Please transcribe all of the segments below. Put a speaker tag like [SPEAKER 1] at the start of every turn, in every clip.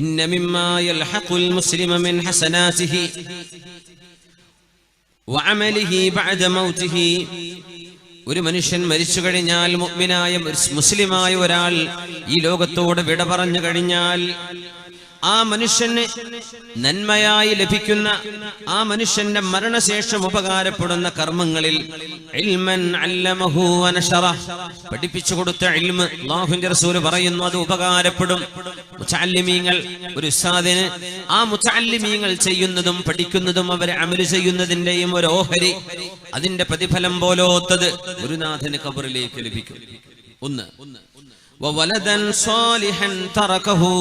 [SPEAKER 1] ഇന്ന മിമ്മാ യൽഹഖുൽ മുസ്ലിമ മിൻ ഹസനാതിഹി വഅമലിഹി ബഅദ മൗതിഹി. ഒരു മനുഷ്യൻ മരിച്ചു കഴിഞ്ഞാൽ, മുഅ്മിനായ മുസ്ലിമായ ഒരാൾ ഈ ലോകത്തോട് വിട പറഞ്ഞു കഴിഞ്ഞാൽ, ആ മനുഷ്യന് നന്മയായി ലഭിക്കുന്ന, ആ മനുഷ്യന്റെ മരണശേഷം ഉപകാരപ്പെടുന്ന കർമ്മങ്ങളിൽ ഇൽമൻ അല്ലമഹു വനശറഹ്, പഠിപ്പിച്ചു കൊടുത്ത ഇൽമ്, അല്ലാഹുവിന്റെ റസൂൽ പറയുന്നു, അത് ഉപകാരപ്പെടും. മുതഅല്ലിമീങ്ങൾ, ഒരു ഉസ്താദിന് ആ മുതഅല്ലിമീങ്ങൾ ചെയ്യുന്നതും പഠിക്കുന്നതും അവരെ അമല് ചെയ്യുന്നതിന്റെയും ഒരു ഓഹരി, അതിന്റെ പ്രതിഫലം പോലോത്തത് ഗുരുനാഥന് ഖബറിലേക്ക് ലഭിക്കും. ഒന്ന്, വവലദൻ സ്വാലിഹൻ തറകഹു,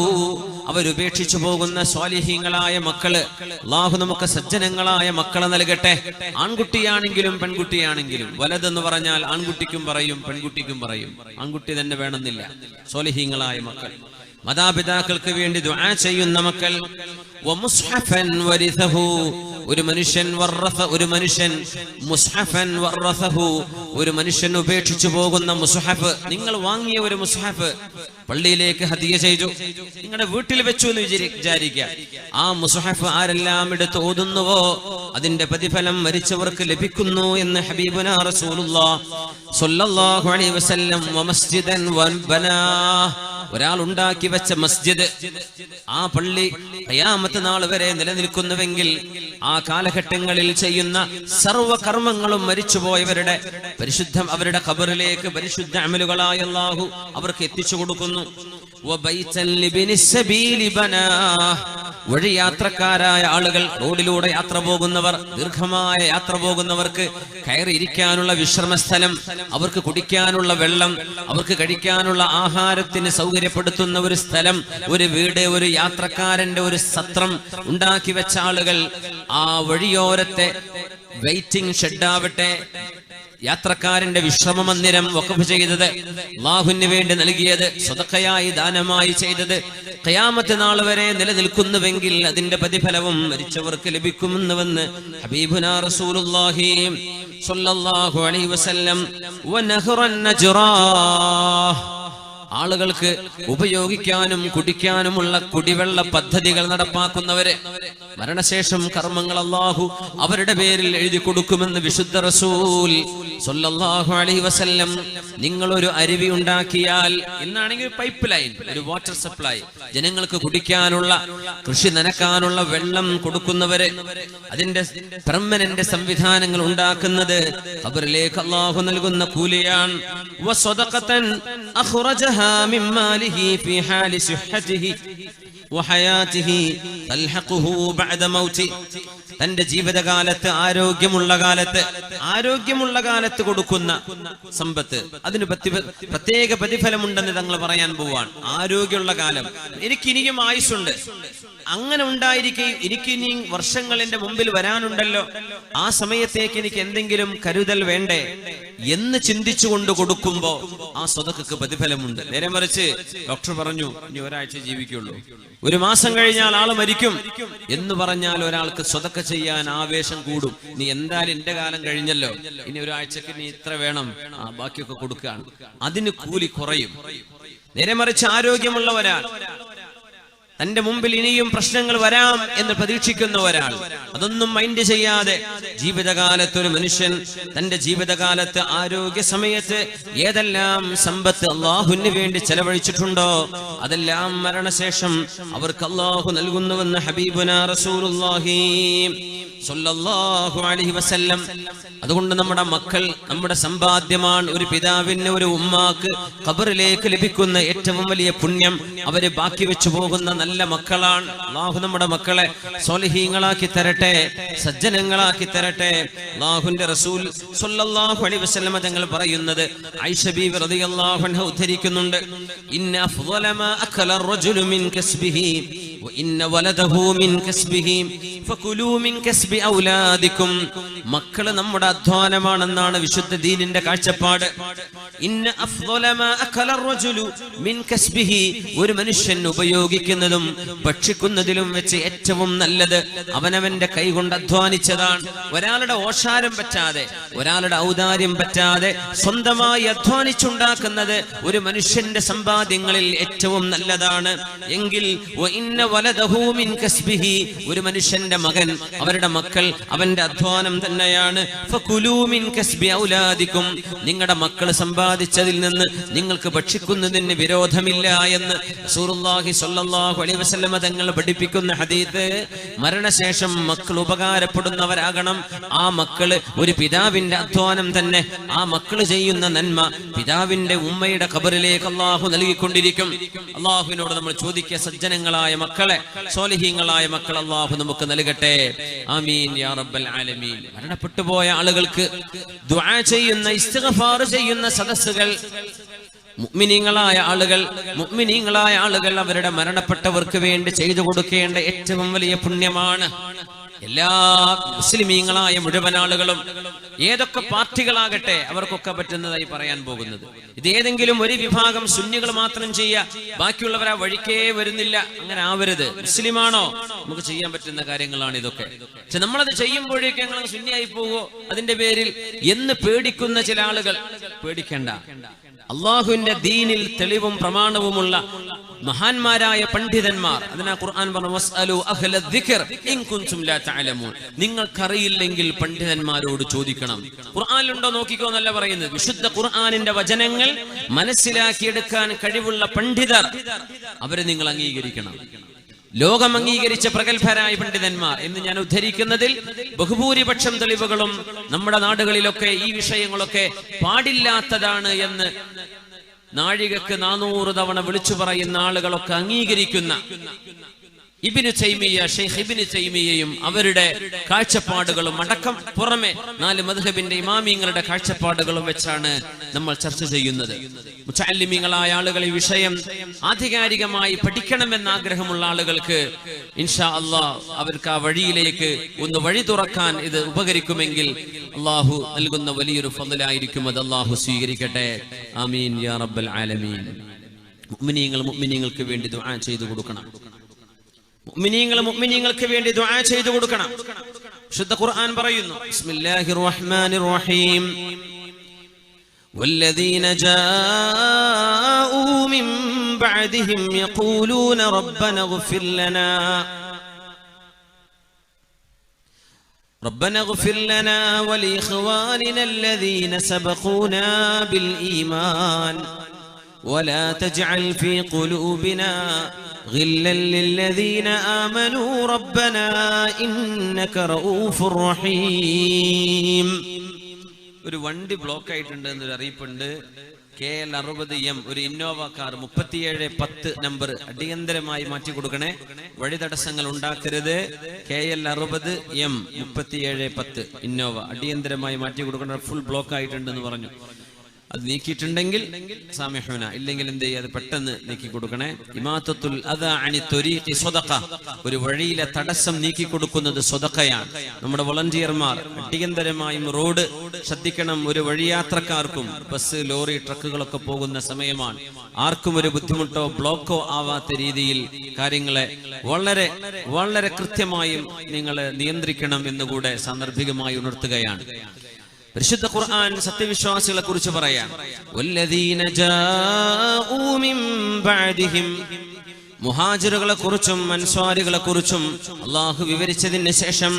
[SPEAKER 1] അവരുപേക്ഷിച്ചു പോകുന്ന സ്വാലിഹീങ്ങളായ മക്കള്. അല്ലാഹു നമുക്ക് സജ്ജനങ്ങളായ മക്കളെ നൽകട്ടെ. ആൺകുട്ടിയാണെങ്കിലും പെൺകുട്ടിയാണെങ്കിലും. വലദ് എന്ന് പറഞ്ഞാൽ ആൺകുട്ടിക്കും പറയും പെൺകുട്ടിക്കും പറയും. ആൺകുട്ടി തന്നെ വേണമെന്നില്ല. സ്വാലിഹീങ്ങളായ മക്കൾ, മാതാപിതാക്കൾക്ക് വേണ്ടി ദുആ ചെയ്യുന്ന മക്കൾ. വമുസ്ഹഫൻ വരിസഹു, ഒരു മനുഷ്യൻ മുസ്ഹഫൻ വറസഹു, ഒരു മനുഷ്യൻ ഉപേക്ഷിച്ചു പോകുന്ന മുസ്ഹഫ്. നിങ്ങൾ വാങ്ങിയ ഒരു മുസ്ഹഫ് പള്ളിയിലേക്ക് ഹദിയ ചെയ്തു, നിങ്ങളുടെ വീട്ടിൽ വെച്ചു എന്ന് വിചാരിക്കുക. ആ മുസ്ഹഫ് ആരെല്ലാം എടുത്ത് ഓതുന്നുവോ അതിന്റെ പ്രതിഫലം മരിച്ചവർക്ക് ലഭിക്കുന്നു എന്ന് ഹബീബുനാ റസൂലുള്ളാഹി സ്വല്ലല്ലാഹു അലൈഹി വസല്ലം. വമസ്ജിദൻ വബനാ, ഒരാൾ ഉണ്ടാക്കി വെച്ച മസ്ജിദ്, ആ പള്ളി ഖിയാമത്ത് നാൾ വരെ നിലനിൽക്കുന്നുവെങ്കിൽ ആ കാലഘട്ടങ്ങളിൽ ചെയ്യുന്ന സർവ്വകർമ്മങ്ങളും മരിച്ചുപോയവരുടെ അവരുടെ ഖബറിലേക്ക് പരിശുദ്ധ അമലുകളായ അല്ലാഹു അവർക്ക് എത്തിച്ചു കൊടുക്കുന്നു. വഴിയാത്രക്കാരായ ആളുകൾ, റോഡിലൂടെ യാത്ര പോകുന്നവർ, ദീർഘമായ യാത്ര പോകുന്നവർക്ക് കയറിയിരിക്കാനുള്ള വിശ്രമസ്ഥലം, അവർക്ക് കുടിക്കാനുള്ള വെള്ളം, അവർക്ക് കഴിക്കാനുള്ള ആഹാരത്തിന് സൗകര്യപ്പെടുത്തുന്ന ഒരു സ്ഥലം, ഒരു വീട്, ഒരു യാത്രക്കാരന്റെ ഒരു സത്രം ഉണ്ടാക്കി വെച്ച ആളുകൾ, ആ വഴിയോരത്തെ വെയിറ്റിംഗ് ഷെഡാവട്ടെ, യാത്രക്കാരന്റെ വിശ്രമ മന്ദിരം വഖഫ് ചെയ്തത്, അല്ലാഹുവിന് വേണ്ടി നൽകിയത്, സ്വതക്കയായി ദാനമായി ചെയ്തത് ഖിയാമത്ത് നാൾ വരെ നിലനിൽക്കുന്നുവെങ്കിൽ അതിന്റെ പ്രതിഫലവും മരിച്ചവർക്ക് ലഭിക്കുമെന്നുവെന്ന് ഹബീബുനാ റസൂലുള്ളാഹി സ്വല്ലല്ലാഹു അലൈഹി വസല്ലം. വനഹറൻ നജ്റാ, ആളുകൾക്ക് ഉപയോഗിക്കാനും കുടിക്കാനുമുള്ള കുടിവെള്ള പദ്ധതികൾ നടപ്പാക്കുന്നവരെ, മരണശേഷം കർമ്മങ്ങൾ അല്ലാഹു അവരുടെ പേരിൽ എഴുതി കൊടുക്കുമെന്ന് വിശുദ്ധ റസൂൽ സ്വല്ലല്ലാഹു അലൈഹി വസല്ലം. നിങ്ങൾ ഒരു അരുവി ഉണ്ടാക്കിയാൽ, ഇന്നാണെങ്കിൽ പൈപ്പ് ലൈൻ, ഒരു വാട്ടർ സപ്ലൈ, ജനങ്ങൾക്ക് കുടിക്കാനുള്ള, കൃഷി നനക്കാനുള്ള വെള്ളം കൊടുക്കുന്നവരെ, അതിന്റെ പെർമനന്റ് സംവിധാനങ്ങൾ ഉണ്ടാക്കുന്നത് ഖബറിലേക്ക് അല്ലാഹു നൽകുന്ന കൂലിയാണ്. വസദഖതൻ അഖ്റജഹ മിൻ മാലിഹി ഫീ ഹാലി സുഹ്ഹതിഹി വഹയാതിഹി തൽഹഖുഹു ബഅദ മൗതി, തന്റെ ജീവിതകാലത്ത് ആരോഗ്യമുള്ള കാലത്ത് കൊടുക്കുന്ന സമ്പത്ത്, അതിന് പ്രത്യേക പ്രതിഫലമുണ്ടെന്ന് തങ്ങൾ പറയാൻ പോവാണ്. ആരോഗ്യമുള്ള കാലം, എനിക്കിനിയും ആയുസ്സുണ്ട്, അങ്ങനെ ഉണ്ടായിരിക്കെ എനിക്കിനി വർഷങ്ങൾ എന്റെ മുമ്പിൽ വരാനുണ്ടല്ലോ, ആ സമയത്തേക്ക് എനിക്ക് എന്തെങ്കിലും കരുതൽ വേണ്ടേ എന്ന് ചിന്തിച്ചുകൊണ്ട് കൊടുക്കുമ്പോ ആ സ്വതക്കക്ക് പ്രതിഫലമുണ്ട്. നേരെ മറിച്ച് ഡോക്ടർ പറഞ്ഞു ഇനി ഒരാഴ്ച ജീവിക്കുള്ളൂ, ഒരു മാസം കഴിഞ്ഞാൽ ആള് മരിക്കും എന്ന് പറഞ്ഞാൽ ഒരാൾക്ക് സ്വതക്ക ചെയ്യാൻ ആവേശം കൂടും. നീ എന്തായാലും എന്റെ കാലം കഴിഞ്ഞല്ലോ, ഇനി ഒരാഴ്ചക്ക് നീ ഇത്ര വേണം, ബാക്കിയൊക്കെ കൊടുക്കുകയാണ്, അതിന് കൂലി കുറയും. നേരെ മറിച്ച് ആരോഗ്യമുള്ള ഒരാൾ, തന്റെ മുമ്പിൽ ഇനിയും പ്രശ്നങ്ങൾ വരാം എന്ന് പ്രതീക്ഷിക്കുന്ന ഒരാൾ, അതൊന്നും മൈൻഡ് ചെയ്യാതെ ജീവിതകാലത്ത് ഒരു മനുഷ്യൻ തന്റെ ജീവിതകാലത്ത് ആരോഗ്യ സമയത്ത് ഏതെല്ലാം സമ്പത്ത് അല്ലാഹുവിന് വേണ്ടി ചെലവഴിച്ചിട്ടുണ്ടോ അതെല്ലാം മരണശേഷം അവർക്ക് അല്ലാഹു നൽകുന്നുവെന്ന് ഹബീബുനാ റസൂലുള്ളാഹി സ്വല്ലല്ലാഹു അലൈഹി വസല്ലം. അതുകൊണ്ട് നമ്മുടെ മക്കൾ നമ്മുടെ സമ്പാദ്യമാണ്. ഒരു പിതാവിന്, ഒരു ഉമ്മാക്ക് ഖബറിലേക്ക് ലഭിക്കുന്ന ഏറ്റവും വലിയ പുണ്യം അവര് ബാക്കി വെച്ചു പോകുന്ന നല്ല മക്കളാണ്. അല്ലാഹു നമ്മുടെ മക്കളെ സ്വാലിഹീങ്ങളാക്കി തരട്ടെ, സജ്ജനങ്ങളാക്കി തരട്ടെ. അല്ലാഹുവിന്റെ റസൂൽ സ്വല്ലല്ലാഹു അലൈഹി വസല്ലം തങ്ങൾ പറയുന്നത് ആയിഷ ബീവി റളിയല്ലാഹു അൻഹ ഉദ്ധരിക്കുന്നുണ്ട്, ഇന്ന അഫ്ളല മാ അകല അർ-റജുലു മിൻ കസ്ബിഹി വഇന്ന വലദഹു മിൻ കസ്ബിഹി ഫകുലൂ മിൻ കസ്ബി ഔലാദികും. മക്കൾ നമ്മുടെ അധ്വാനമാണെന്നാണ് വിശുദ്ധ ദീനിന്റെ കാഴ്ചപ്പാട്. ഇന്ന അഫ്ളല മാ അകല അർറജുലു മിൻ കസ്ബിഹി, ഒരു മനുഷ്യൻ ഉപയോഗിക്കുന്നതും ഭക്ഷിക്കുന്നതിലും വെച്ച് ഏറ്റവും നല്ലത് അവനവന്റെ കൈകൊണ്ട് അധ്വാനിച്ചതാണ്. ഒരാളുടെ ഓശാരം പറ്റാതെ, ഒരാളുടെ ഔദാര്യം പറ്റാതെ സ്വന്തമായി അധ്വാനിച്ചുണ്ടാക്കുന്നത് ഒരു മനുഷ്യന്റെ സമ്പാദ്യങ്ങളിൽ ഏറ്റവും നല്ലതാണ്. എങ്കിൽ വഇന്ന വലദഹു മിൻ കസ്ബിഹി, ഒരു മനുഷ്യന്റെ മകൻ, അവരുടെ മക്കൾ അവന്റെ അധ്വാനം തന്നെയാണ്. ഫകുലൂ മിൻ കസ്ബി ഔലാദികും, നിങ്ങളുടെ മക്കൾ സമ്പാദിച്ചതിൽ നിന്ന് നിങ്ങൾക്ക് ഭക്ഷിക്കുന്നതിന് വിരോധമില്ല എന്ന് റസൂലുള്ളാഹി സ്വല്ലല്ലാഹു അലൈഹി വസല്ലം തങ്ങൾ പഠിപ്പിക്കുന്ന ഹദീസ്. മരണശേഷം മക്കൾ ഉപകാരപ്പെടുന്നവരാകണം. ആ മക്കള് ഒരു പിതാവിന്റെ അധ്വാനം തന്നെ, ആ മക്കള് ചെയ്യുന്ന നന്മ പിതാവിന്റെ ഉമ്മയുടെ ഖബറിലേക്ക് അല്ലാഹു നൽകിക്കൊണ്ടിരിക്കും. അല്ലാഹുവിനോട് നമ്മൾ ചോദിക്കുക, സജ്ജനങ്ങളായ മക്കളെ, സ്വാലിഹീങ്ങളായ മക്കൾ അല്ലാഹു നമുക്ക് നൽകട്ടെ. ആമീൻ യാ റബ്ബൽ ആലമീൻ. മരണപ്പെട്ടു പോയ ആളുകൾക്ക് ദുആ ചെയ്യുന്ന, ഇസ്തിഗ്ഫാർ ചെയ്യുന്ന സദസ്സുകൾ, മുഅ്മിനീങ്ങളായ ആളുകൾ അവരുടെ മരണപ്പെട്ടവർക്ക് വേണ്ടി ചെയ്തു കൊടുക്കേണ്ട ഏറ്റവും വലിയ പുണ്യമാണ്. എല്ലാ മുസ്ലിമീങ്ങളായ മുഴുവൻ ആളുകളും, ഏതൊക്കെ പാർട്ടികളാകട്ടെ, അവർക്കൊക്കെ പറ്റുന്നതായി പറയാൻ പോകുന്നത്. ഇത് ഏതെങ്കിലും ഒരു വിഭാഗം സുന്നികൾ മാത്രം ചെയ്യുക, ബാക്കിയുള്ളവർ ആ വഴിക്കേ വരുന്നില്ല. അങ്ങനെ ആവരുത്. മുസ്ലിമാണോ, നമുക്ക് ചെയ്യാൻ പറ്റുന്ന കാര്യങ്ങളാണ് ഇതൊക്കെ. പക്ഷെ നമ്മളത് ചെയ്യുമ്പോഴേക്കും ഞങ്ങൾ സുന്നിയായി പോകുമോ അതിന്റെ പേരിൽ എന്ന് പേടിക്കുന്ന ചില ആളുകൾ, പേടിക്കണ്ട. അള്ളാഹുവിന്റെ ദീനിൽ തെളിവും പ്രമാണവുമുള്ള മഹാന്മാരായ പണ്ഡിതന്മാർ, അതിനാ ഖുർആൻ പറഞ്ഞു വസ്അലു അഹ്ല ദിക്ർ ഇൻ കുൻതും ലാ തഅലമൂൻ. നിങ്ങൾക്കറിയില്ലെങ്കിൽ പണ്ഡിതന്മാരോട് ചോദിക്കണം. ഖുർആനിലുണ്ടോ നോക്കിക്കോ എന്നല്ല പറയുന്നത്. വിശുദ്ധ ഖുർആനിന്റെ വചനങ്ങൾ മനസ്സിലാക്കിയെടുക്കാൻ കഴിവുള്ള പണ്ഡിതർ, അവരെ നിങ്ങൾ അംഗീകരിക്കണം. ലോകം അംഗീകരിച്ച പ്രഗത്ഭരായ പണ്ഡിതന്മാർ എന്ന് ഞാൻ ഉദ്ധരിക്കുന്നതിൽ ബഹുഭൂരിപക്ഷം തെളിവുകളും നമ്മുടെ നാടുകളിലൊക്കെ ഈ വിഷയങ്ങളൊക്കെ പാടില്ലാത്തതാണ് എന്ന് നാഴികക്ക് 400 തവണ വിളിച്ചു പറയുന്ന ആളുകളൊക്കെ അംഗീകരിക്കുന്ന ഇബ്നു തൈമിയ്യ, ഷെയ്ഖ് ഇബ്നു തൈമിയ്യയും അവരുടെ കാഴ്ചപ്പാടുകളും അടക്കം പുറമെ 4 മദ്ഹബിന്റെ ഇമാമിങ്ങളുടെ കാഴ്ചപ്പാടുകളും വെച്ചാണ് നമ്മൾ ചർച്ച ചെയ്യുന്നത്. മുതഅല്ലിമീങ്ങളായ ആളുകൾ ഈ വിഷയം ആധികാരികമായി പഠിക്കണമെന്ന് ആഗ്രഹമുള്ള ആളുകൾക്ക് ഇൻഷാ അല്ലാഹ് അവർക്ക് ആ വഴിയിലേക്ക് ഒന്ന് വഴി തുറക്കാൻ ഇത് ഉപകരിക്കുമെങ്കിൽ അല്ലാഹു നൽകുന്ന വലിയൊരു ഫضലായിരിക്കും. അത് അല്ലാഹു സ്വീകരിക്കട്ടെ. ആമീൻ യാ റബ്ബൽ ആലമീൻ. മുഅ്മിനീങ്ങൾക്ക് വേണ്ടി ദുആ ചെയ്തു കൊടുക്കണം. മുഅ്മിനീങ്ങൾക്ക് വേണ്ടി ദുആ ചെയ്തു കൊടുക്കണം. വിശുദ്ധ ഖുർആൻ പറയുന്നു, ബിസ്മില്ലാഹിർ റഹ്മാനിർ റഹീം, വല്ലദീന ജാഊ മിൻ ബഅദിഹിം യഖൂലൂന റബ്ബന ഇഗ്ഫിർ ലനാ വലിഇഖ്വാനിന الذين سبقونا بالإيمان ولا تجعل في قلوبنا غلا للذين آمنوا ربنا إنك رؤوف رحيم. ഒരു വണ്ടി ബ്ലോക്ക് ആയിട്ടുണ്ട് എന്നൊരു അറിയിപ്പുണ്ട്. KL 60M ഒരു ഇന്നോവ കാർ 3710 നമ്പർ അടിയന്തരമായി മാറ്റി കൊടുക്കണേ. വഴി തടസ്സങ്ങൾ ഉണ്ടാക്കരുത്. KL 60M 3710 ഇന്നോവ അടിയന്തരമായി മാറ്റി കൊടുക്കണ. ഫുൾ ബ്ലോക്ക് ആയിട്ടുണ്ടെന്ന് പറഞ്ഞു. അത് നീക്കിയിട്ടുണ്ടെങ്കിൽ സാമിഹുന, ഇല്ലെങ്കിൽ എന്ത് ചെയ്യുക, അത് പെട്ടെന്ന് നീക്കി കൊടുക്കണേ. ഇമാത്തത്തുൽ അദാ അനി ത്വരീഖി സ്വദഖ, ഒരു വഴിയിലെ തടസ്സം നീക്കി കൊടുക്കുന്നത് സ്വദഖയാണ്. നമ്മുടെ വോളണ്ടിയർമാർ അടിയന്തരമായും റോഡ് ശ്രദ്ധിക്കണം. ഒരു വഴിയാത്രക്കാർക്കും ബസ്, ലോറി, ട്രക്കുകളൊക്കെ പോകുന്ന സമയമാണ്. ആർക്കും ഒരു ബുദ്ധിമുട്ടോ ബ്ലോക്കോ ആവാത്ത രീതിയിൽ കാര്യങ്ങളെ വളരെ വളരെ കൃത്യമായും നിങ്ങൾ നിയന്ത്രിക്കണം എന്നുകൂടെ സാന്ദർഭികമായി ഉണർത്തുകയാണ്. പരിശുദ്ധ ഖുർആൻ സത്യവിശ്വാസികളെ കുറിച്ച് പറയാം. വല്ലദീന ജാഊ മിൻ ബഅദിഹിം, മുഹാജിറുകളെ കുറിച്ചും അൻസ്വാരികളെ കുറിച്ചും അല്ലാഹു വിവരിച്ചതിന് ശേഷം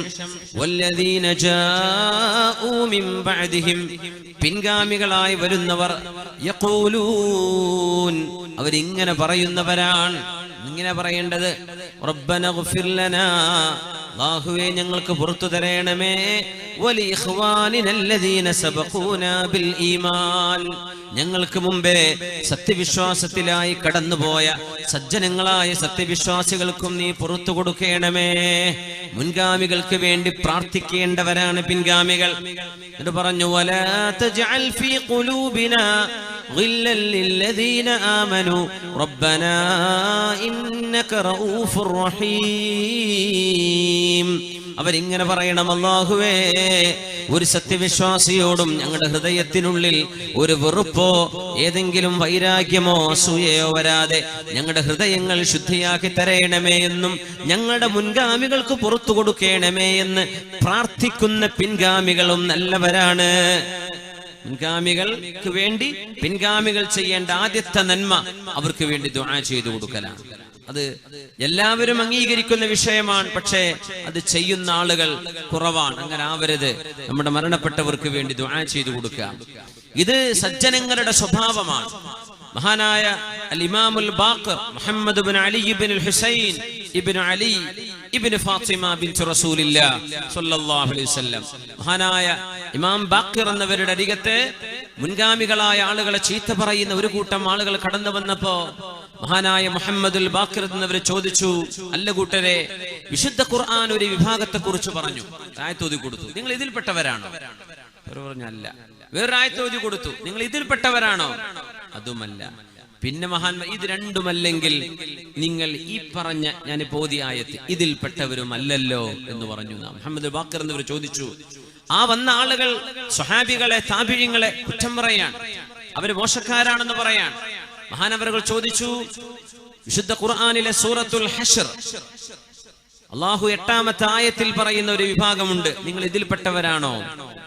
[SPEAKER 1] വല്ലദീന ജാഊ മിൻ ബഅദിഹിം, പിൻഗാമികളായി വരുന്നവർ, യഖൂലൂൻ, അവരിങ്ങനെ പറയുന്നവരാണ്. ഇങ്ങനെ പറയേണ്ടത്, റബ്ബന ഇഗ്ഫിർ ലനാ, അല്ലാഹുവേ ഞങ്ങൾക്ക് പുറത്തു തരണമേ, വലിഇഖ്വാനിനല്ലദീന സബഖൂനാ ബിൽ ഈമാൻ, ഞങ്ങൾക്ക് മുമ്പേ സത്യവിശ്വാസത്തിലായി കടന്നുപോയ സജ്ജനങ്ങളായ സത്യവിശ്വാസികൾക്കും നീ പുറത്തു കൊടുക്കണമേ. മുൻഗാമികൾക്ക് വേണ്ടി പ്രാർത്ഥിക്കേണ്ടവരാണ് പിൻഗാമികൾ. എന്ന് പറഞ്ഞു, വലാ തജ്അൽ ഫീ ഖുലൂബിനാ ഗില്ലൽ ലില്ലദീന ആമനു റബ്ബനാ ഇന്നക റഊഫുർ റഹീം. അവരിങ്ങനെ പറയണം, അല്ലാഹുവേ, ഒരു സത്യവിശ്വാസിയോടും ഞങ്ങളുടെ ഹൃദയത്തിനുള്ളിൽ ഒരു വെറുപ്പോ ഏതെങ്കിലും വൈരാഗ്യമോ അസൂയയോ വരാതെ ഞങ്ങളുടെ ഹൃദയങ്ങൾ ശുദ്ധിയാക്കി തരയണമേ എന്നും ഞങ്ങളുടെ മുൻഗാമികൾക്ക് പുറത്തു കൊടുക്കണമേ എന്ന് പ്രാർത്ഥിക്കുന്ന പിൻഗാമികളും നല്ലവരാണ്. മുൻഗാമികൾക്ക് വേണ്ടി പിൻഗാമികൾ ചെയ്യേണ്ട ആദ്യത്തെ നന്മ അവർക്ക് വേണ്ടി ദുആ ചെയ്തു കൊടുക്കലാണ്. അത് എല്ലാവരും അംഗീകരിക്കുന്ന വിഷയമാണ്. പക്ഷേ അത് ചെയ്യുന്ന ആളുകൾ കുറവാണ്. അങ്ങനെ ആവരുത്. നമ്മുടെ മരണപ്പെട്ടവർക്ക് വേണ്ടി ദുആ ചെയ്തു കൊടുക്കുക, ഇത് സജ്ജനങ്ങളുടെ സ്വഭാവമാണ്. മഹാനായ അൽ ഇമാമുൽ ബാഖർ മുഹമ്മദ് ഇബ്നു അലി ഇബ്നുൽ ഹുസൈൻ ഇബ്നു അലി ഇബ്നു ഫാത്തിമ ബിൻത് റസൂലില്ലാഹ് സ്വല്ലല്ലാഹു അലൈഹി വസല്ലം, മഹാനായ ഇമാം ബാഖർ എന്നവരുടെ അരികത്തെ മുൻഗാമികളായ ആളുകളെ ചീത്ത പറയുന്ന ഒരു കൂട്ടം ആളുകൾ കടന്നു വന്നപ്പോ മഹാനായ മുഹമ്മദുൽ ബാഖർ എന്നവർ ചോദിച്ചു, അല്ല കൂട്ടരെ, വിശുദ്ധ ഖുർആൻ ഒരു വിഭാഗത്തെ കുറിച്ച് പറഞ്ഞു, ആയത്തോതി കൊടുത്തു, നിങ്ങൾ ഇതിൽപ്പെട്ടവരാണോ? അവർ പറഞ്ഞു അല്ല. വേറൊരു ആയത്തോതി കൊടുത്തു, നിങ്ങൾ ഇതിൽപ്പെട്ടവരാണോ? അതുമല്ല. പിന്നെ മഹാന്മാർ, ഇത് രണ്ടുമല്ലെങ്കിൽ നിങ്ങൾ ഈ പറഞ്ഞ ഞാൻ ഓതിയ ആയത്ത് ഇതിൽപ്പെട്ടവരുമല്ലല്ലോ എന്ന് പറഞ്ഞു. മുഹമ്മദ് ബാഖർ എന്നവർ ചോദിച്ചു. ആ വന്ന ആളുകൾ സ്വഹാബികളെ താബിഈങ്ങളെ കുറ്റം പറയാൻ, അവര് മോശക്കാരാണെന്ന് പറയാൻ. മഹാനവറുകൾ ചോദിച്ചു, വിശുദ്ധ ഖുർആനിലെ സൂറത്തുൽ ഹശ്ർ അല്ലാഹു 8-ാമത്തെ ആയത്തിൽ പറയുന്ന ഒരു വിഭാഗമുണ്ട്, നിങ്ങൾ ഇതിൽപ്പെട്ടവരാണോ?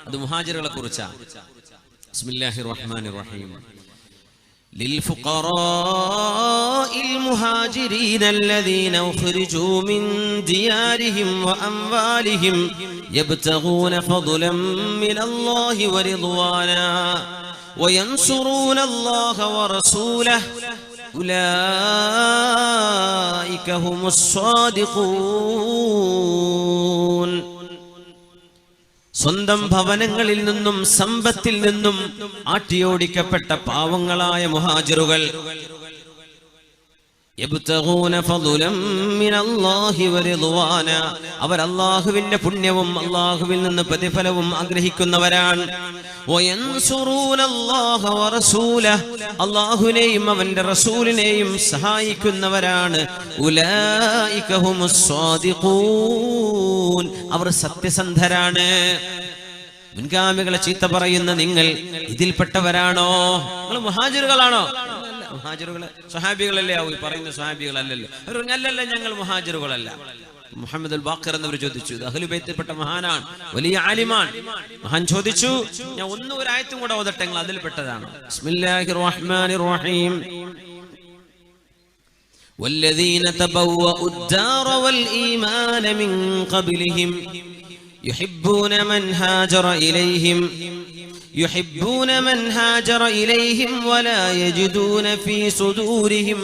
[SPEAKER 1] അത് മുഹാജിറുകളെ കുറിച്ചാണ്. ബിസ്മില്ലാഹിർ റഹ്മാനിർ റഹീം. للفقراء المهاجرين الذين أخرجوا من ديارهم وأموالهم يبتغون فضلا من الله ورضوانا وينصرون الله ورسوله أولئك هم الصادقون. സ്വന്തം ഭവനങ്ങളിൽ നിന്നും സമ്പത്തിൽ നിന്നും ആട്ടിയോടിക്കപ്പെട്ട പാവങ്ങളായ മുഹാജിറുകൾ അവർ അല്ലാഹുവിന്റെ പുണ്യവും അല്ലാഹുവിൽ നിന്ന് പ്രതിഫലവും ആഗ്രഹിക്കുന്നവരാണ്. അല്ലാഹുവിനെയും അവന്റെ റസൂലിനെയും സഹായിക്കുന്നവരാണ്. ഉലൈക ഹുമുസ് സ്വാദിഖൂൻ, അവർ സത്യസന്ധരാണ്. മുൻഗാമികളെ ചീത്ത പറയുന്ന നിങ്ങൾ ഇതിൽപ്പെട്ടവരാണോ? നിങ്ങൾ മുഹാജിറുകളാണോ? മുഹാജിറുകളെ സ്വഹാബികളല്ലേ ആവൂ പറയുന്ന സ്വഹാബികളല്ലല്ലോ. അവർ അല്ലല്ല, ഞങ്ങൾ മുഹാജിറുകളല്ല. മുഹമ്മദ് അൽ ബാഖർ എന്നവർ ചോദിച്ചു, ഇത് അഹ്ലു ബൈത്തിൽപ്പെട്ട മഹാനാണ്, വലിയ ആലിമാൻ. മഹാൻ ചോദിച്ചു, ഞാൻ ഒരു ആയത്തും കൂടെ ഓതട്ടെ, നിങ്ങൾ അതിൽപ്പെട്ടതാണോ? ബിസ്മില്ലാഹിർ റഹ്മാനിർ റഹീം. വല്ലദീന തബവ്വഉ الدار والإيمان من قبلهم يحبون من هاجر إليهم ولا يجدون في صدورهم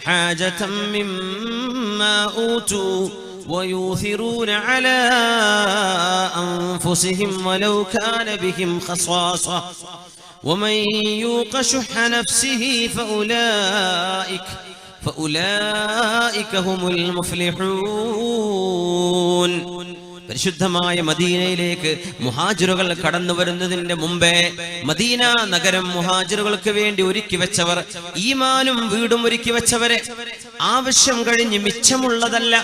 [SPEAKER 1] حاجة مما أوتوا ويؤثرون على أنفسهم ولو كان بهم خصاصة ومن يوق شح نفسه فأولئك هم المفلحون. പരിശുദ്ധമായ മദീനയിലേക്ക് മുഹാജിറുകൾ കടന്നു വരുന്നതിന്റെ മുമ്പേ മദീന നഗരം മുഹാജിറുകൾക്ക് വേണ്ടി ഒരുക്കി വെച്ചവർ, ഈമാനും വീടും ഒരുക്കി വെച്ചവരെ, ആവശ്യം കഴിഞ്ഞ് മിച്ചമുള്ളതല്ല,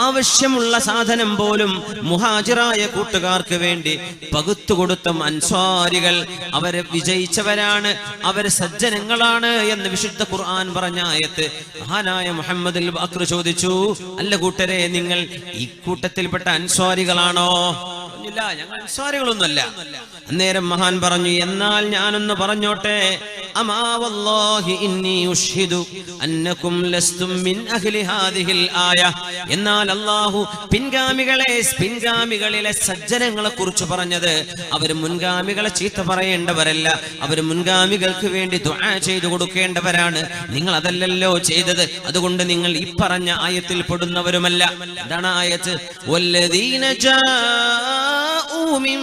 [SPEAKER 1] ആവശ്യമുള്ള സാധനം പോലും മുഹാജിറായ കൂട്ടുകാർക്ക് വേണ്ടി പകുത്തുകൊടുത്ത അൻസ്വാരികൾ അവരെ വിജയിച്ചവരാണ്, അവര് സജ്ജനങ്ങളാണ് എന്ന് വിശുദ്ധ ഖുർആൻ പറഞ്ഞ ആയത്ത് മഹാനായ മുഹമ്മദ് അൽ ബാഖർ ചോദിച്ചു, അല്ല കൂട്ടരെ, നിങ്ങൾ ഈ കൂട്ടത്തിൽപ്പെട്ട അൻസ്വാരികളാണോ? ഇല്ല, ഞങ്ങൾ അൻസ്വാരികളൊന്നുമല്ല. അന്നേരം മഹാൻ പറഞ്ഞു, എന്നാൽ ഞാനൊന്ന് പറഞ്ഞോട്ടെ, അമാ വല്ലാഹി ഇന്നി ഉഷ്ഹിദു അന്നകും ലസ്തും മിൻ അഹ്ലി ഹാദിഹിൽ ആയ. എന്നാൽ അല്ലാഹു പിൻഗാമികളിലെ സജ്ജനങ്ങളെ കുറിച്ച് പറഞ്ഞത് അവർ മുൻഗാമികളെ ചീത്ത പറയേണ്ടവരല്ല, അവർ മുൻഗാമികൾക്ക് വേണ്ടി ദുആ ചെയ്തു കൊടുക്കേണ്ടവരാണ്. നിങ്ങൾ അതല്ലല്ലോ ചെയ്തത്, അതുകൊണ്ട് നിങ്ങൾ ഈ പറഞ്ഞ ആയത്തിൽ പെടുന്നവരുമല്ല. എന്താണ് ആയത്ത്? വല്ലദീന ജാഊ മിൻ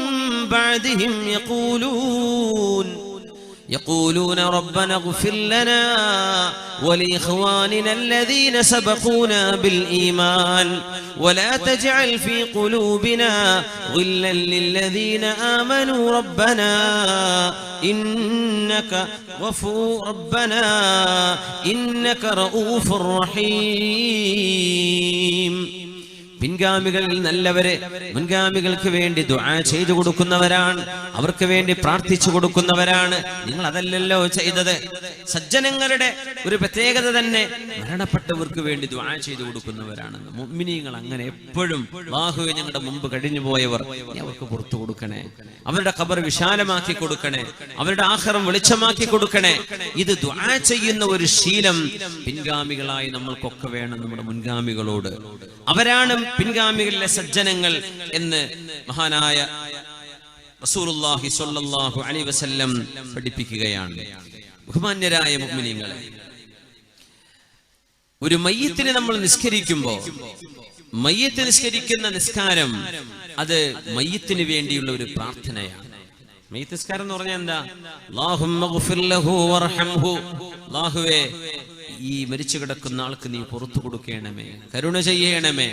[SPEAKER 1] ബഅദിഹിം യഖൂലൂൻ يقولون ربنا اغفر لنا ولإخواننا الذين سبقونا بالإيمان ولا تجعل في قلوبنا غلا للذين آمنوا ربنا إنك رؤوف رحيم. പിൻഗാമികളിൽ നല്ലവരെ മുൻഗാമികൾക്ക് വേണ്ടി ദുആ ചെയ്തു കൊടുക്കുന്നവരാണ്, അവർക്ക് വേണ്ടി പ്രാർത്ഥിച്ചു കൊടുക്കുന്നവരാണ്. നിങ്ങൾ അതല്ലല്ലോ ചെയ്തത്. സജ്ജനങ്ങളുടെ ഒരു പ്രത്യേകത തന്നെ മരണപ്പെട്ടവർക്ക് വേണ്ടി ദുആ ചെയ്തു കൊടുക്കുന്നവരാണെന്ന്. മുഅ്മിനീങ്ങൾ അങ്ങനെ എപ്പോഴും അല്ലാഹുവേ ഞങ്ങളുടെ മുമ്പ് കഴിഞ്ഞു പോയവർ അവർക്ക് പുറത്തു കൊടുക്കണേ, അവരുടെ ഖബർ വിശാലമാക്കി കൊടുക്കണേ, അവരുടെ ആഖിറം വെളിച്ചമാക്കി കൊടുക്കണേ. ഇത് ദുആ ചെയ്യുന്ന ഒരു ശീലം പിൻഗാമികളായി നമ്മൾക്കൊക്കെ വേണം. നമ്മുടെ മുൻഗാമികളോട് അവരാണ് പിൻഗാമികളിലെ സജ്ജനങ്ങൾ എന്ന് മഹാനായ റസൂലുള്ളാഹി സ്വല്ലല്ലാഹു അലൈഹി വസല്ലം പഠിപ്പിക്കുകയാണ്. ബഹുമാന്യരായ മുഅ്മിനീങ്ങളെ, ഒരു മയ്യിത്തിനെ നമ്മൾ നിസ്കരിക്കുമ്പോൾ മയ്യിത്ത് നിസ്കരിക്കുന്ന നിസ്കാരം അത് മയ്യിത്തിന് വേണ്ടിയുള്ള ഒരു പ്രാർത്ഥനയാണ്. മയ്യിത്ത് നിസ്കാരം എന്ന് പറഞ്ഞാൽ എന്താ? അല്ലാഹുമ്മ ഗ്ഫിർ ലഹു വർഹംഹു, അല്ലാഹുവേ ഈ മരിച്ചു കിടക്കുന്ന ആൾക്ക് നീ പുറത്തു കൊടുക്കണമേ, കരുണ ചെയ്യണമേ.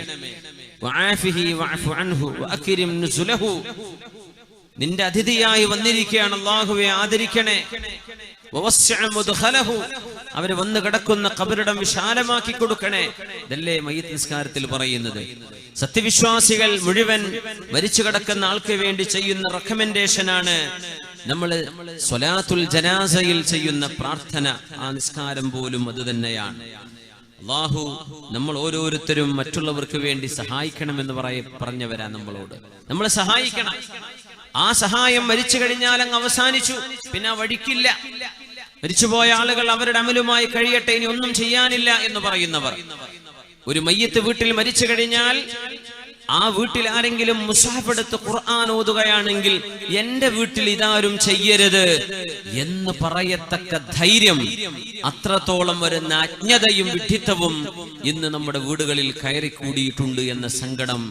[SPEAKER 1] വഅഫിഹി വഅഫു അൻഹു വഅക്രിം നുസുലഹു, നിന്റെ അതിഥിയായി വന്നിരിക്കുകയാണ് അല്ലാഹുവേ, ആദരിക്കണേ. വവസ്സിഅ മുദ്ഖലഹു, അവര് വന്ന് കിടക്കുന്ന ഖബറിടം വിശാലമാക്കി കൊടുക്കണേ. ഇതല്ലേ മയ്യിത്ത് നിസ്കാരത്തിൽ പറയുന്നത്. സത്യവിശ്വാസികൾ മുഴുവൻ മരിച്ചു കിടക്കുന്ന ആൾക്ക് വേണ്ടി ചെയ്യുന്ന റെക്കമെൻഡേഷനാണ് നമ്മൾ സ്വലാത്തുൽ ജനാസയിൽ ചെയ്യുന്ന പ്രാർത്ഥന. ആ നിസ്കാരം പോലും അത് തന്നെയാണ്. അല്ലാഹു നമ്മൾ ഓരോരുത്തരും മറ്റുള്ളവർക്ക് വേണ്ടി സഹായിക്കണമെന്ന് പറഞ്ഞവരാ നമ്മളോട്. നമ്മളെ സഹായിക്കണം. ആ സഹായം മരിച്ചു കഴിഞ്ഞാൽ അങ്ങ് അവസാനിച്ചു, പിന്നെ വഴിക്കില്ല. മരിച്ചുപോയ ആളുകൾ അവരുടെ അമലുമായി കഴിയട്ടെ, ഇനി ഒന്നും ചെയ്യാനില്ല എന്ന് പറയുന്നവർ. ഒരു മയ്യിത്ത് വീട്ടിൽ മരിച്ചു കഴിഞ്ഞാൽ ആ വീട്ടിൽ ആരെങ്കിലും മുസ്ഹഫ് എടുത്ത് ഖുർആൻ ഓതുകയാണെങ്കിൽ എന്റെ വീട്ടിൽ ഇതാരും ചെയ്യരുത് എന്ന് പറയത്തക്ക ധൈര്യം, അത്രത്തോളം വരുന്ന അജ്ഞതയും വിഡ്ഢിത്തവും ഇന്ന് നമ്മുടെ വീടുകളിൽ കയറിക്കൂടിയിട്ടുണ്ട് എന്ന സങ്കടം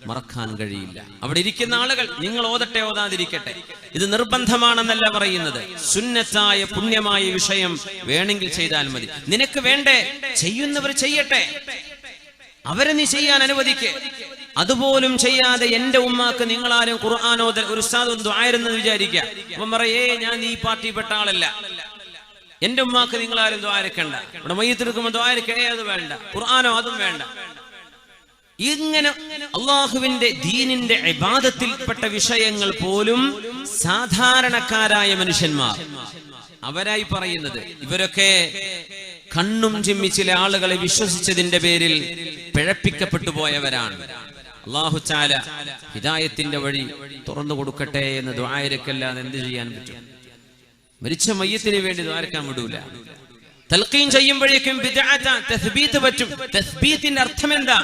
[SPEAKER 1] മറക്കാൻ കഴിയില്ല. അവിടെ ഇരിക്കുന്ന ആളുകൾ നിങ്ങൾ ഓതട്ടെ ഓതാതിരിക്കട്ടെ, ഇത് നിർബന്ധമാണെന്നല്ല പറയുന്നത്. സുന്നത്തായ പുണ്യമായ വിഷയം വേണമെങ്കിൽ ചെയ്താൽ മതി. നിനക്ക് വേണ്ടേ? ചെയ്യുന്നവർ ചെയ്യട്ടെ, അവരെ നീ ചെയ്യാൻ അനുവദിക്ക്. അതുപോലും ചെയ്യാതെ എന്റെ ഉമ്മാക്ക് നിങ്ങളാരും ഖുർആാനോദൽ ഒരു ഉസ്താദ് ദുആയിരുന്നെന്ന് വിചാരിക്കുക. അപ്പം പറയേ ഞാൻ ഈ പാർട്ടിപ്പെട്ട ആളല്ല, എന്റെ ഉമ്മാക്ക് നിങ്ങളാരും ദുആരക്കണ്ട, ഇവിടെ മയ്യിത്തെടുക്കുമ്പോൾ ദുആരക്കേ, അത് വേണ്ട, ഖുർആാനോ അതും വേണ്ട. ഇങ്ങനെ അള്ളാഹുവിന്റെ ദീനിന്റെ ഇബാദത്തിൽപ്പെട്ട വിഷയങ്ങൾ പോലും സാധാരണക്കാരായ മനുഷ്യന്മാർ അവരായി പറയുന്നത്. ഇവരൊക്കെ കണ്ണും ചിമ്മി ചില ആളുകളെ വിശ്വസിച്ചതിന്റെ പേരിൽ പിഴപ്പിക്കപ്പെട്ടു പോയവരാണ്. അല്ലാഹു തആല ഹിദായത്തിന്റെ വഴി തുറന്നു കൊടുക്കട്ടെ എന്ന് ദുആയിരക്കല്ലാതെ എന്ത് ചെയ്യാൻ പറ്റും? മരിച്ച മയ്യത്തിന് വേണ്ടി ദുആരക്കാൻ വിടൂല. തൽഖീൻ ചെയ്യുമ്പോഴേക്കും ബിദ്അത തസ്ബീത്ത് പറ്റും. തസ്ബീത്തിന്റെ അർത്ഥം എന്താ?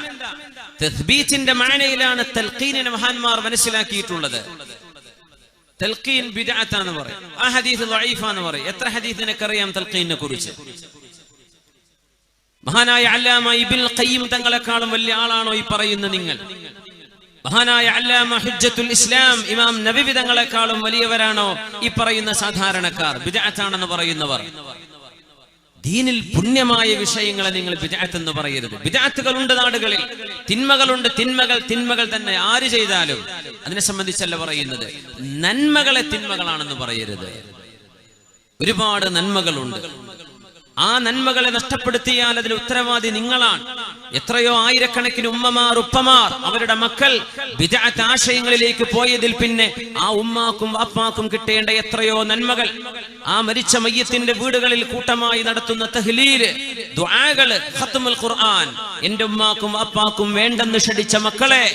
[SPEAKER 1] തസ്ബീത്തിന്റെ മാനയിലാണ് തൽഖീനിനെ മഹാന്മാർ മനസ്സിലാക്കിയിട്ടുള്ളത്. തൽഖീൻ ബിദ്അത എന്ന് പറയും, ആ ഹദീസ് ദഈഫ എന്ന് പറയും. എത്ര ഹദീസ് നിനക്കറിയാം തൽഖീനിനെ കുറിച്ച്? മഹാനായ അല്ലാമ ഇബ്നുൽ ഖയ്യിം തങ്ങളെക്കാളും വലിയ ആളാണോ ഈ പറയുന്ന നിങ്ങൾ? മഹാനായ അല്ലാമ ഹുജ്ജത്തുൽ ഇസ്ലാം ഇമാം നബവി തങ്ങളെക്കാളും വലിയവരാണോ ഈ പറയുന്ന സാധാരണക്കാർ? ബിദ്അത്താണെന്ന് പറയുന്നവർ. ദീനിൽ പുണ്യമായ വിഷയങ്ങളെ നിങ്ങൾ ബിദ്അത്ത് എന്ന് പറയരുത്. ബിദ്അത്തുകൾ ഉണ്ട് നാടുകളിൽ, തിന്മകളുണ്ട്. തിന്മകൾ തന്നെ ആര് ചെയ്താലും അതിനെ സംബന്ധിച്ചല്ല പറയുന്നത്. നന്മകളെ തിന്മകളാണെന്ന് പറയരുത്. ഒരുപാട് നന്മകളുണ്ട്. ആ നന്മകളെ നഷ്ടപ്പെടുത്തിയാൽ അതിന് ഉത്തരവാദി നിങ്ങളാണ്. എത്രയോ ആയിരക്കണക്കിന് ഉമ്മമാർ ഉപ്പമാർ അവരുടെ മക്കൾ ബിദ്അത്ത് ആശയങ്ങളിലേക്ക് പോയതിൽ പിന്നെ ആ ഉമ്മാക്കും വാപ്പാക്കും കിട്ടേണ്ട എത്രയോ നന്മകൾ ആ മരിച്ച മയ്യത്തിന്റെ വീടുകളിൽ കൂട്ടമായി നടത്തുന്ന തഹ്ലീല്, ദുആകള്, ഖത്മുൽ ഖുർആൻ എന്റെ ഉമ്മാക്കും വാപ്പാക്കും വേണ്ടെന്ന് ഷടിച്ച മക്കളെ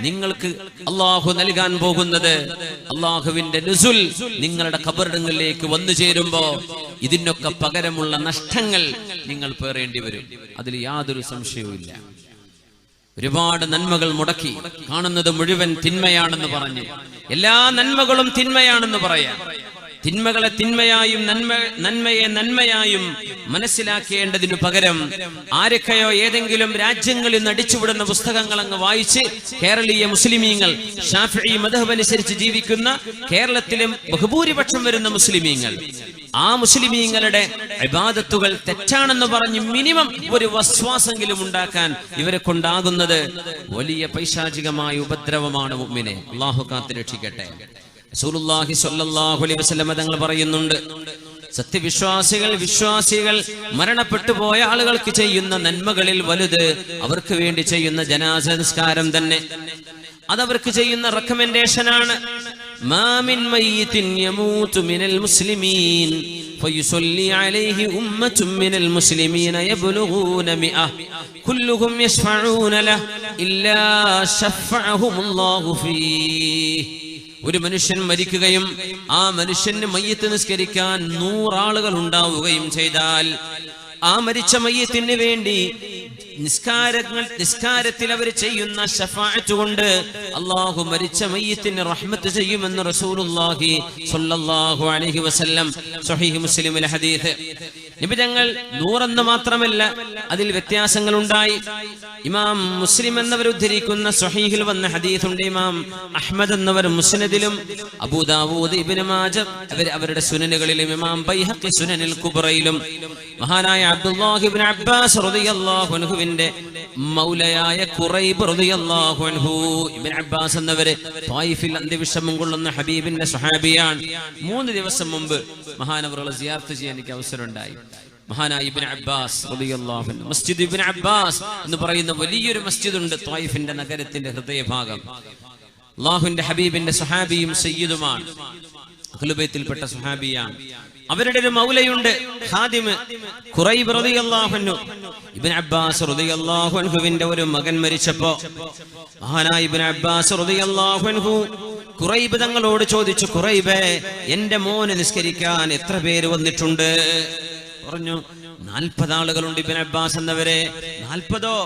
[SPEAKER 1] നിങ്ങൾക്ക് അല്ലാഹു നൽകാൻ പോകുന്നത് അല്ലാഹുവിന്റെ നുസുൽ നിങ്ങളുടെ ഖബറിടങ്ങളിലേക്ക് വന്നു ചേരുമ്പോ ഇതിനൊക്കെ പകരമുള്ള നഷ്ടങ്ങൾ നിങ്ങൾ പേറേണ്ടി വരും. അതിൽ യാതൊരു സംശയവുമില്ല. ഒരുപാട് നന്മകൾ മുടക്കി കാണുന്നത് മുഴുവൻ തിന്മയാണെന്ന് പറഞ്ഞു എല്ലാ നന്മകളും തിന്മയാണെന്ന് പറയാം. തിന്മകളെ തിന്മയായും നന്മയെ നന്മയായും മനസ്സിലാക്കേണ്ടതിനു പകരം ആരൊക്കെയോ ഏതെങ്കിലും രാജ്യങ്ങളിൽ നിന്ന് അടിച്ചുവിടുന്ന പുസ്തകങ്ങൾ അങ്ങ് വായിച്ച് കേരളീയ മുസ്ലിമീങ്ങൾ, ഷാഫിഈ മദ്ഹബ് അനുസരിച്ച് ജീവിക്കുന്ന കേരളത്തിലും ബഹുഭൂരിപക്ഷം വരുന്ന മുസ്ലിമീങ്ങൾ ആ മുസ്ലിമീങ്ങളുടെ ഇബാദത്തുകൾ തെറ്റാണെന്ന് പറഞ്ഞ് മിനിമം ഒരു വസ്വാസെങ്കിലും ഉണ്ടാക്കാൻ ഇവരെ കൊണ്ടാകുന്നത് വലിയ പൈശാചികമായ ഉപദ്രവമാണ് മുഅ്മിനെ. അല്ലാഹു കാത്ത് രക്ഷിക്കട്ടെ. റസൂലുള്ളാഹി സ്വല്ലല്ലാഹു അലൈഹി വസല്ലം തങ്ങൾ പറയുന്നുണ്ട്, വിശ്വാസികൾ മരണപ്പെട്ടു പോയ ആളുകൾക്ക് ചെയ്യുന്ന നന്മകളിൽ വലുത് അവർക്ക് വേണ്ടി ചെയ്യുന്ന ജനാസ നിസ്കാരം തന്നെ. അതവർക്ക് ചെയ്യുന്ന റെക്കമെൻഡേഷനാണ്. മാ മിൻ മയ്യിത്തിൻ യമൂതു മിനൽ മുസ്ലിമീൻ ഫയുസല്ലി അലൈഹി ഉമ്മത്തുൻ മിനൽ മുസ്ലിമീന യബ്ലുഗൂന മിഅ കുല്ലുഹും യശ്ഫഊന ലഹു ഇല്ലാ ശഫഅഹുമുല്ലാഹു ഫീഹി. ഒരു മനുഷ്യൻ മരിക്കുകയും ആ മനുഷ്യന് മയ്യിത്ത് നിസ്കരിക്കാൻ 100 ആളുകൾ ഉണ്ടാവുകയും ചെയ്താൽ ആ മരിച്ച മയ്യിത്തിന് വേണ്ടി നിസ്കാരത്തിൽ അവർ ചെയ്യുന്ന ശഫാഅത്ത് കൊണ്ട് അല്ലാഹു മരിച്ച മയ്യിത്തിന് റഹ്മത്ത് ചെയ്യുമെന്ന് റസൂലുള്ളാഹി സ്വല്ലല്ലാഹു അലൈഹി വസല്ലം സ്വഹീഹ് മുസ്ലിമിലെ ഹദീസ്. നബി തങ്ങൾ 100 എന്ന് മാത്രമല്ല, അതിൽ വ്യത്യാസങ്ങൾ ഉണ്ടായി. ഇമാം മുസ്ലിം എന്നവർ ഉദ്ധരിക്കുന്ന സ്വഹീഹിൽ വന്ന ഹദീസുണ്ട്. ഇമാം അഹ്മദ് എന്നവർ മുസ്നദിലും, അബൂ ദാവൂദ്, ഇബ്നു മാജ അവരുടെ സുനനുകളിലും, ഇമാം ബൈഹഖി സുനനുൽ കുബ്രയിലും മഹാനായ അബ്ദുല്ലാഹി ഇബ്നു അബ്ബാസ് റളിയല്ലാഹു അൻഹുവിന്റെ മൗലയായ ഖുറൈബ് റളിയല്ലാഹു അൻഹു, ഇബ്നു അബ്ബാസ് എന്നവര് ത്വായിഫിൽ അന്ത്യവിഷമം കൊള്ളുന്ന ഹബീബിന്റെ സ്വഹാബിയാണ്. 3 ദിവസം മുമ്പ് മഹാനവറുകളെ സിയാറത്ത് ചെയ്യാൻ എനിക്ക് അവസരം ഉണ്ടായി. മഹാനായ ഇബ്നു അബ്ബാസ് റളിയല്ലാഹു അൻഹു, മസ്ജിദ് ഇബ്നു അബ്ബാസ് എന്ന് പറയുന്ന വലിയൊരു മസ്ജിദ് ഉണ്ട് ത്വായിഫിന്റെ നഗരത്തിന്റെ ഹൃദയഭാഗം. അല്ലാഹുവിന്റെ ഹബീബിന്റെ സ്വഹാബിയും സയ്യിദുമാണ്, അഹ്ലുബൈത്തിൽപ്പെട്ട സ്വഹാബിയാണ്. അവരുടെ ഒരു മൗലയുണ്ട്, ഖാദിം ഖുറൈബ് റളിയല്ലാഹു അൻഹു. ഇബ്നു അബ്ബാസ് റളിയല്ലാഹു അൻഹുവിന്റെ ഒരു മകൻ മരിച്ചപ്പോ മഹാനായ ഇബ്നു അബ്ബാസ് റളിയല്ലാഹു അൻഹു ഖുറൈബ് തങ്ങളോട് ചോദിച്ചു, ഖുറൈബേ, എന്റെ മോനെ നിസ്കരിക്കാൻ എത്ര പേര് വന്നിട്ടുണ്ട്? പറഞ്ഞു, 40 ആളുകളുണ്ട് ഇബ്നു അബ്ബാസ് എന്നവരെ. 40ഓ?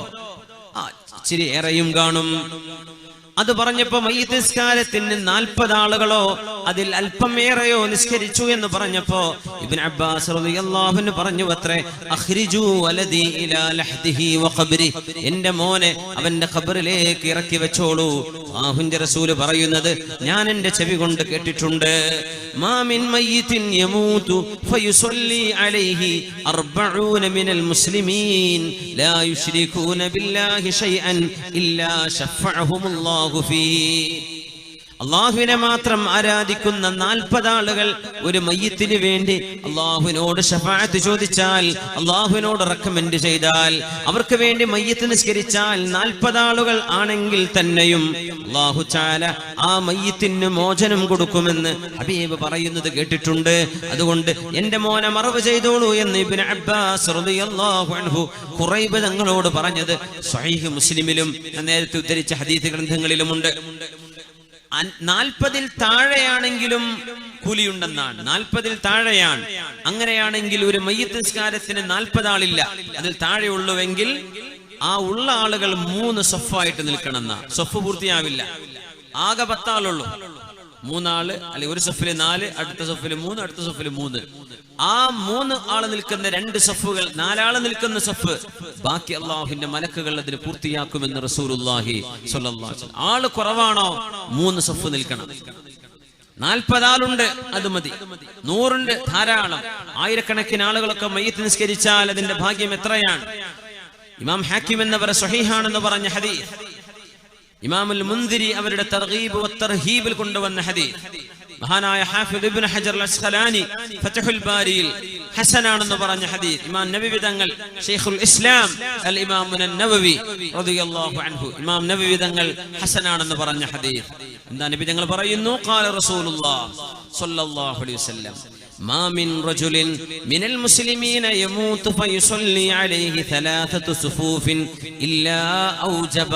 [SPEAKER 1] ഇച്ചിരി ഏറെയും കാണും. അത് പറഞ്ഞപ്പോ മയ്യിത്ത് നിസ്കാരത്തിന് 40 ആളുകളോ അതിൽ അല്പം ഏറെയോ നിസ്കരിച്ചു എന്ന് പറഞ്ഞപ്പോ ഇബ്നു അബ്ബാസ് റളിയല്ലാഹു അൻഹു പറഞ്ഞു അത്രേ, അഖ്രിജു വലദി ഇലാ ലഹ്ദിഹി വഖബ്രി, എന്റെ മോനെ അവന്റെ ഖബറിലേക്ക് ഇറക്കി വെച്ചോളൂ. അല്ലാഹുവിന്റെ റസൂൽ പറയുന്നത് ഞാൻ എന്റെ ചെവി കൊണ്ട് കേട്ടിട്ടുണ്ട്. മാ മിൻ മയ്യിത്തിൻ യമൂതു ഫയുസല്ലി അലൈഹി 40 മിനൽ മുസ്ലിമീൻ ലാ യുശ്രികൂന ബില്ലാഹി ശൈഅൻ ഇല്ലാ ശഫഅഹുമുല്ലാഹു അള്ളാഹുവിനെ മാത്രം ആരാധിക്കുന്ന 40 ആളുകൾ ഒരു മയ്യിത്തിന് വേണ്ടി അള്ളാഹുവിനോട് ശഫാഅത്ത് ചോദിച്ചാൽ, അള്ളാഹുവിനോട് റെക്കമെൻഡ് ചെയ്താൽ, അവർക്ക് വേണ്ടി മയ്യിത്ത് നിസ്കരിച്ചാൽ 40 ആളുകൾ ആണെങ്കിൽ തന്നെയും അള്ളാഹു തആല ആ മയ്യിത്തിന് മോചനം കൊടുക്കുമെന്ന് ഹബീബ് പറയുന്നത് കേട്ടിട്ടുണ്ട്. അതുകൊണ്ട് എന്റെ മോനെ മറവ് ചെയ്തോളൂ എന്ന് ഇബ്നു അബ്ബാസ് റളിയല്ലാഹു അൻഹു ഖുറൈബ് തങ്ങളോട് പറഞ്ഞത് സ്വഹീഹ് മുസ്ലിമിലും നേരത്തെ ഉദ്ധരിച്ച ഹദീസ് ഗ്രന്ഥങ്ങളിലുമുണ്ട്. 40-ൽ താഴെയാണെങ്കിലും കൂലിയുണ്ടെന്നാണ്. 40-ൽ താഴെയാണ്. അങ്ങനെയാണെങ്കിൽ ഒരു മയ്യിത്ത് നിസ്കാരത്തിന് 40 ആളില്ല, അതിൽ താഴെയുള്ളുവെങ്കിൽ ആ ഉള്ള ആളുകൾ 3 സഫായിട്ട് നിൽക്കണമെന്നാ. സഫ് പൂർത്തിയാവില്ല, ആകെ 10 ആളുള്ളൂ. 3 ആള് അല്ലെങ്കിൽ ഒരു സഫില് 4, അടുത്ത സഫില് 3, അടുത്ത സഫില് 3. ആ 3 ആള് നിൽക്കുന്ന 2 സഫുകൾ, 4 ആള് നിൽക്കുന്ന സഫ്, ബാക്കി അള്ളാഹുവിന്റെ മലക്കുകൾ അതിന് പൂർത്തിയാക്കുമെന്ന് റസൂലുള്ളാഹി സ്വല്ലല്ലാഹു അലൈഹി വസല്ലം. ആള് കുറവാണോ 3 സഫ് നിൽക്കണം. 40 ആളുണ്ട്, അത് മതി. 100 ഉണ്ട്, ധാരാളം. ആയിരക്കണക്കിന് ആളുകളൊക്കെ മയ്യിത്ത് നിസ്കരിച്ചാൽ അതിന്റെ ഭാഗ്യം എത്രയാണ്. ഇമാം ഹാക്കിം എന്നവർ സ്വഹീഹാണെന്ന് പറഞ്ഞ ഹദീസ്, ഇമാമുൽ മുൻദിരി അവരുടെ തർഗീബ് വത്തർഹീബിൽ കൊണ്ടുവന്ന ഹദീസ്, മഹാനായ ഹാഫിദ് ഇബ്നു ഹജർ അൽ അസ്ഖലാനി ഫത്ഹുൽ ബാരിയിൽ ഹസനാണെന്ന് പറഞ്ഞ ഹദീസ്, ഇമാം നബവി തങ്ങൾ ശൈഖുൽ ഇസ്ലാം അൽ ഇമാം നവവി റളിയല്ലാഹു അൻഹു, ഇമാം നബവി തങ്ങൾ ഹസനാണെന്ന് പറഞ്ഞ ഹദീസ്. എന്താ നബി തങ്ങൾ പറയുന്നു, ഖാല റസൂലുള്ളാഹി സ്വല്ലല്ലാഹു അലൈഹി വസല്ലം, മാ മിൻ റജുലിൻ മിനൽ മുസ്ലിമീന യമൂതു ഫയുസല്ലി അലൈഹി 3 സുഫൂഫിൻ ഇല്ലാ ഔജബ